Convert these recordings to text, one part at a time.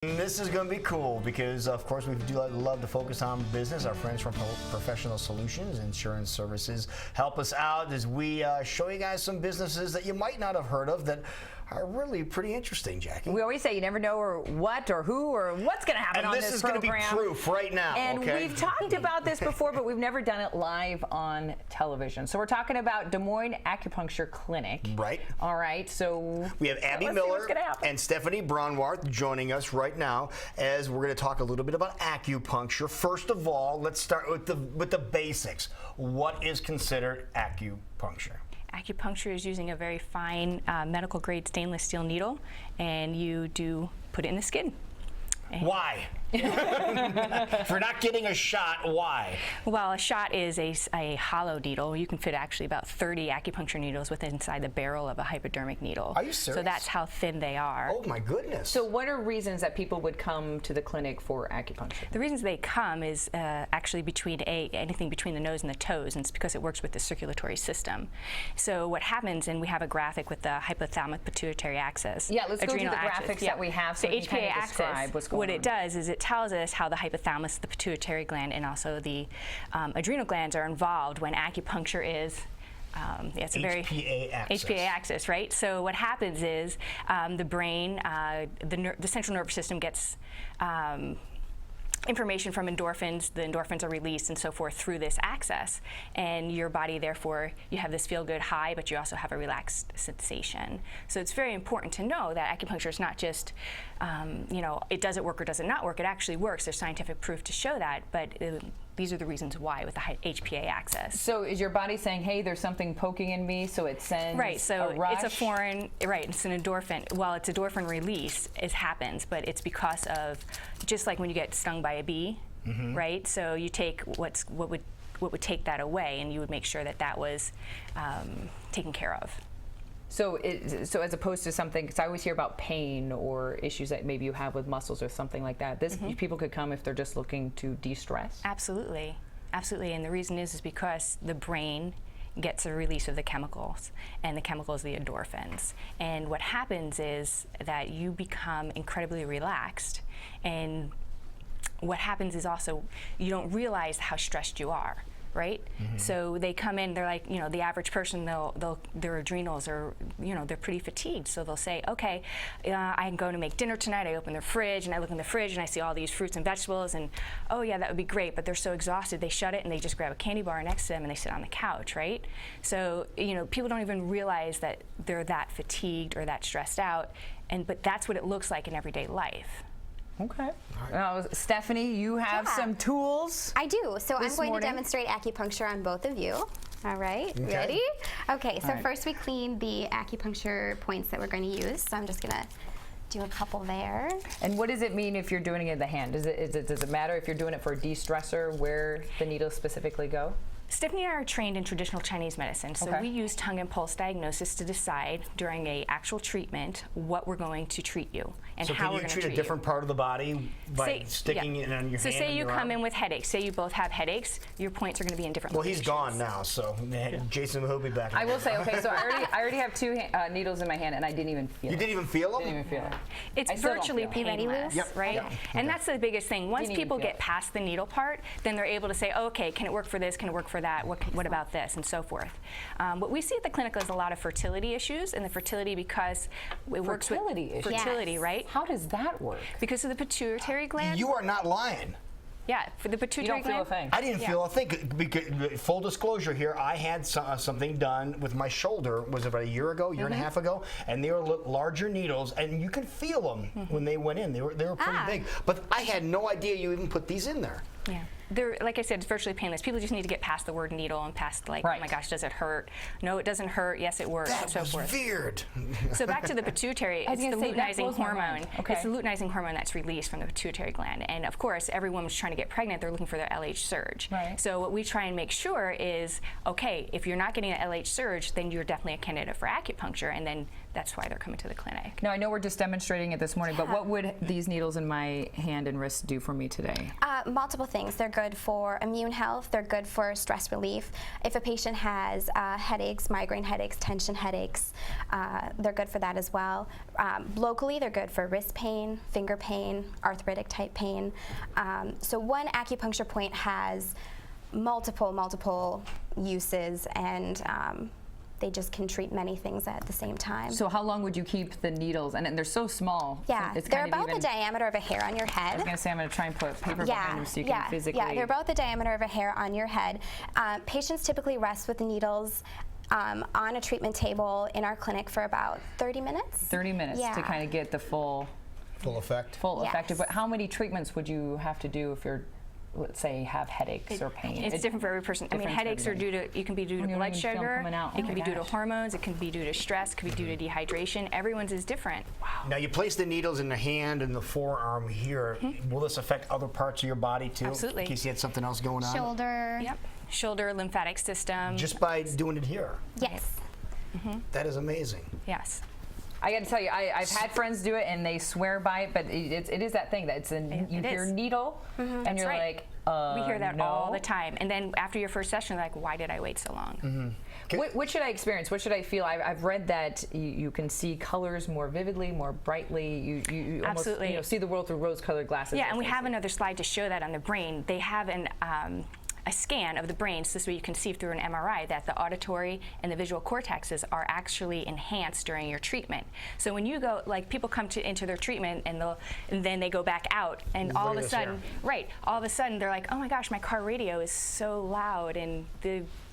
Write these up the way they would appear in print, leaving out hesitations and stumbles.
This is going to be cool because, of course, we do love to focus on business. Our friends from Professional Solutions Insurance Services help us out as we show you guys some businesses that you might not have heard of that are really pretty interesting, Jackie. We always say you never know what or who or what's going to happen on this program. And this is going to be proof right now, and okay? We've talked about this before, but we've never done it live on television. So we're talking about Des Moines Acupuncture Clinic. Right. All right, so we have Abby Miller and Stephanie Braunwarth joining us right now as we're going to talk a little bit about acupuncture. First of all, let's start with the basics. What is considered acupuncture? Acupuncture is using a very fine medical grade stainless steel needle, and you do put it in the skin. Why? If you're not getting a shot, why? Well, a shot is a hollow needle. You can fit actually about 30 acupuncture needles within inside the barrel of a hypodermic needle. Are you serious? So that's how thin they are. Oh my goodness. So what are reasons that people would come to the clinic for acupuncture? The reasons they come is actually anything between the nose and the toes, and it's because it works with the circulatory system. So what happens, and we have a graphic with the hypothalamic pituitary axis. Yeah, let's go to the graphics that we have so we can kind of describe what's going on. What it does is it tells us how the hypothalamus, the pituitary gland, and also the adrenal glands are involved when acupuncture is it's a very HPA axis, right? So what happens is the brain, the central nervous system gets information from endorphins. The endorphins are released and so forth through this axis, and your body, therefore, you have this feel-good high, but you also have a relaxed sensation. So it's very important to know that acupuncture is not just, you know, it does it work or does it not work. It actually works. There's scientific proof to show that, but these are the reasons why with the HPA axis. So is your body saying, hey, there's something poking in me, so it sends so a rush? it's a foreign, it's an endorphin. Well, it's endorphin release, it happens, but it's because of, just like when you get stung by a bee, right? So you take what would take that away, and you would make sure that that was taken care of. So as opposed to something, because I always hear about pain or issues that maybe you have with muscles or something like that. People could come if they're just looking to de-stress? Absolutely. Absolutely. And the reason is because the brain gets a release of the chemicals, and the chemicals, the endorphins. And what happens is that you become incredibly relaxed, and what happens is also you don't realize how stressed you are. Right? So they come in, they're like, you know, the average person, their adrenals are, you know, they're pretty fatigued. So they'll say, okay, I'm going to make dinner tonight. I open their fridge and I look in the fridge and I see all these fruits and vegetables, and oh yeah, that would be great. But they're so exhausted, they shut it and they just grab a candy bar next to them and they sit on the couch, right? So, you know, people don't even realize that they're that fatigued or that stressed out, but that's what it looks like in everyday life. Okay. Stephanie, you have some tools. I do. So I'm going to demonstrate acupuncture on both of you. All right. Okay. Ready? Okay. So first we clean the acupuncture points that we're going to use. So I'm just going to do a couple there. And what does it mean if you're doing it in the hand? Does it matter if you're doing it for a de-stressor where the needles specifically go? Stephanie and I are trained in traditional Chinese medicine, so we use tongue and pulse diagnosis to decide during a actual treatment what we're going to treat you and how we're going to treat you. So can you treat a different part of the body by sticking it on your hand? So say you come in with headaches. Say you both have headaches. Your points are going to be in different locations. Well, he's gone now, so Jason will be back. I will say, okay, so I already have two needles in my hand, and I didn't even feel it. You didn't even feel them? Didn't even feel it. It's virtually painless, right? Yep. And that's the biggest thing. Once people get past the needle part, then they're able to say, oh, okay, can it work for this? Can it work for that? What about this, and so forth. What we see at the clinic is a lot of fertility issues, and the fertility because it works with fertility, right? How does that work? Because of the pituitary gland. You are not lying. Yeah, for the pituitary gland. You don't feel a thing. I didn't feel a thing. Because, full disclosure here, I had something done with my shoulder, was about a year and a half ago, and they were larger needles, and you could feel them when they went in. They were pretty big. But I had no idea you even put these in there. Yeah. They're, like I said, it's virtually painless. People just need to get past the word needle and past, like, oh my gosh, does it hurt? No, it doesn't hurt. Yes, it works, and so forth. That was weird. So back to the pituitary, it's the luteinizing hormone. It's the luteinizing hormone that's released from the pituitary gland. And of course, every woman's trying to get pregnant, they're looking for their LH surge. So what we try and make sure is, okay, if you're not getting an LH surge, then you're definitely a candidate for acupuncture, and then that's why they're coming to the clinic. Now, I know we're just demonstrating it this morning, but what would these needles in my hand and wrist do for me today? Multiple things. They're good for immune health. They're good for stress relief. If a patient has headaches, migraine headaches, tension headaches, they're good for that as well. Locally, they're good for wrist pain, finger pain, arthritic type pain. So one acupuncture point has multiple uses, and they just can treat many things at the same time. So how long would you keep the needles? And they're so small. Yeah, it's they're kind of about the diameter of a hair on your head. I was going to say I'm going to try and put paper behind them so you can physically. Yeah, they're about the diameter of a hair on your head. Patients typically rest with the needles on a treatment table in our clinic for about 30 minutes. 30 minutes to kind of get the full effect. Effective. But how many treatments would you have to do if you're, let's say, have headaches or pain? It's different for every person. I mean, headaches are you can be due to blood sugar, it can be due to hormones, it can be due to stress, it can be due to dehydration. Everyone's is different. Wow. Now you place the needles in the hand and the forearm here. Will this affect other parts of your body too? Absolutely. In case you had something else going on? Shoulder. Yep. Shoulder, lymphatic system. Just by doing it here? Yes. That is amazing. Yes. I got to tell you, I've had friends do it and they swear by it, but it is that thing that you hear needle and you're like, we hear that no. all the time. And then after your first session, they're like, why did I wait so long? What should I experience? What should I feel? I've read that you can see colors more vividly, more brightly. You almost see the world through rose-colored glasses. Yeah, and we have another slide to show that on the brain. They have a scan of the brain, so this way you can see through an MRI that the auditory and the visual cortexes are actually enhanced during your treatment. So when you go, like people come into their treatment and then they go back out, and all of a sudden, all of a sudden they're like, oh my gosh, my car radio is so loud, and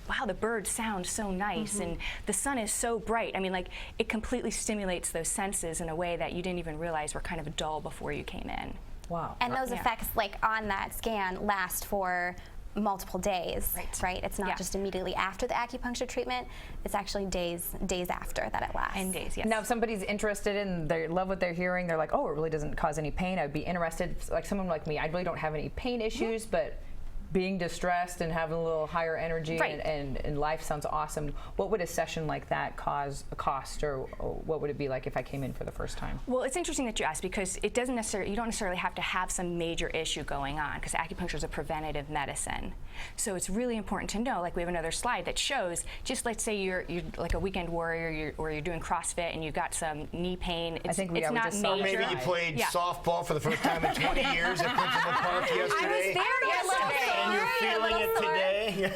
wow, the birds sound so nice, and the sun is so bright. I mean, like, it completely stimulates those senses in a way that you didn't even realize were kind of dull before you came in. Wow. And those effects, like on that scan, last for multiple days, right? It's not just immediately after the acupuncture treatment. It's actually days after that it lasts. And days, yes. Now, if somebody's interested and they love what they're hearing, they're like, oh, it really doesn't cause any pain. I'd be interested, like someone like me, I really don't have any pain issues, but being distressed and having a little higher energy and life sounds awesome. What would a session like that cost, or what would it be like if I came in for the first time? Well, it's interesting that you asked, because it doesn't necessarily, you don't necessarily have to have some major issue going on, because acupuncture is a preventative medicine. So it's really important to know, like we have another slide that shows, just let's say you're like a weekend warrior, or you're doing CrossFit and you've got some knee pain. It's not major. Or maybe you played softball for the first time in 20 years at Principal Park yesterday. I was there yesterday. And you're feeling it today.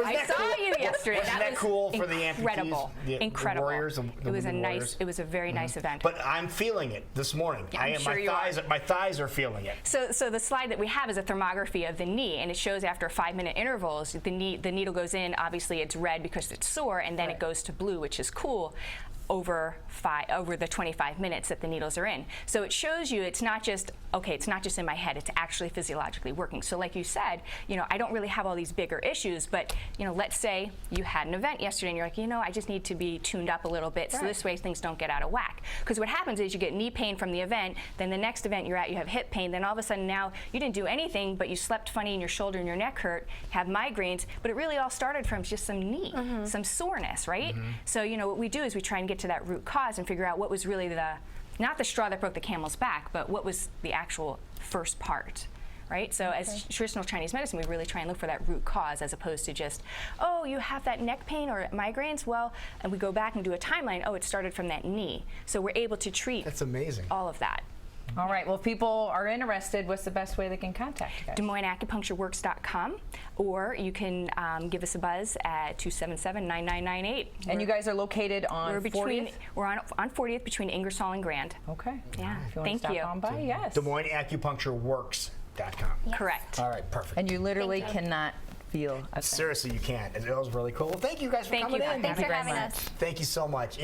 I saw you yesterday. Wasn't that cool for the amputees? Incredible. The warriors, it was a nice. It was a very nice event. But I'm feeling it this morning. My thighs are feeling it. So the slide that we have is a thermography of the knee, and it shows after 5-minute intervals, the needle goes in. Obviously, it's red because it's sore, and then it goes to blue, which is cool, over the 25 minutes that the needles are in. So it shows you it's not just in my head, it's actually physiologically working. So like you said, I don't really have all these bigger issues, but let's say you had an event yesterday and you're like, I just need to be tuned up a little bit so this way things don't get out of whack. Because what happens is you get knee pain from the event, then the next event you're at, you have hip pain, then all of a sudden now you didn't do anything, but you slept funny and your shoulder and your neck hurt, have migraines, but it really all started from just some knee, some soreness, right? So what we do is we try and get to that root cause and figure out what was really not the straw that broke the camel's back, but what was the actual first part, right? So as traditional Chinese medicine, we really try and look for that root cause, as opposed to just, oh, you have that neck pain or migraines, well, and we go back and do a timeline, oh, it started from that knee. So we're able to treat all of that. All right, well, if people are interested, what's the best way they can contact you guys? DesMoinesAcupunctureWorks.com, or you can give us a buzz at 277-9998. And you guys are located on 40th? We're on 40th between Ingersoll and Grand. Okay. Yeah, if you thank want to you. stop on by, yes. DesMoinesAcupunctureWorks.com. Yes. Correct. All right, perfect. And you literally cannot feel a thing. Seriously, you can't. It was really cool. Well, thank you guys for coming in. Thanks for having us. Thank you so much.